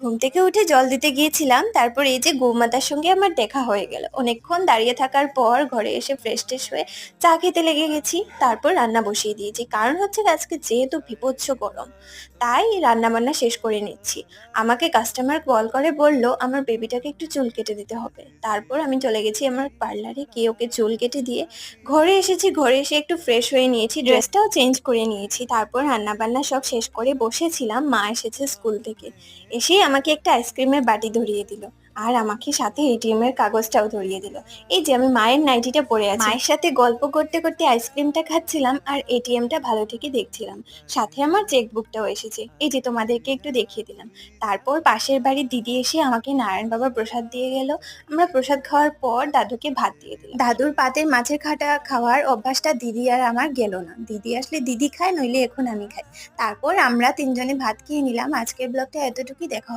ঘুম থেকে উঠে জল দিতে গিয়েছিলাম, তারপর এই যে গোমাতার সঙ্গে আমার দেখা হয়ে গেল। অনেকক্ষণ দাঁড়িয়ে থাকার পর ঘরে এসে ফ্রেশ ট্রেশ হয়ে চা খেতে লেগে গেছি, তারপর রান্না বসিয়ে দিয়েছি। কারণ হচ্ছে আজকে যেহেতু বিভৎস গরম, তাই রান্না বান্না শেষ করে নিচ্ছি। আমাকে কাস্টমার কল করে বলল আমার বেবিটাকে একটু চুল কেটে দিতে হবে। তারপর আমি চলে গেছি আমার পার্লারে, গিয়ে ওকে চুল কেটে দিয়ে ঘরে এসেছি। ঘরে এসে একটু ফ্রেশ হয়ে নিয়েছি, ড্রেসটাও চেঞ্জ করে নিয়েছি। তারপর রান্না বান্না সব শেষ করে বসেছিলাম। মা এসেছে স্কুল থেকে, এসেই আমাকে একটা আইসক্রিমের বাটি ধরিয়ে দিল, আর আমাকে সাথে এটিএম এর কাগজটাও ধরিয়ে দিল। এই যে আমি মায়ের নাইটিটা পরে আছি, মায়ের সাথে গল্প করতে করতে আইসক্রিমটা খাচ্ছিলাম আর এটিএমটা ভালো থেকে দেখছিলাম। সাথে আমার চেকবুকটাও এসেছে, এই যে তোমাদেরকে একটু দেখিয়ে দিলাম। তারপর পাশের বাড়ির দিদি এসে আমাকে নারায়ণ বাবার প্রসাদ দিয়ে গেল। আমরা প্রসাদ খাওয়ার পর দাদুকে ভাত দিয়ে দিলাম। দাদুর পাতের মাছের ঘাটা খাওয়ার অভ্যাসটা দিদি আর আমার গেল না। দিদি আসলে দিদি খায়, নইলে এখন আমি খাই। তারপর আমরা তিনজনে ভাত খেয়ে নিলাম। আজকের ব্লগটা এতটুকুই, দেখা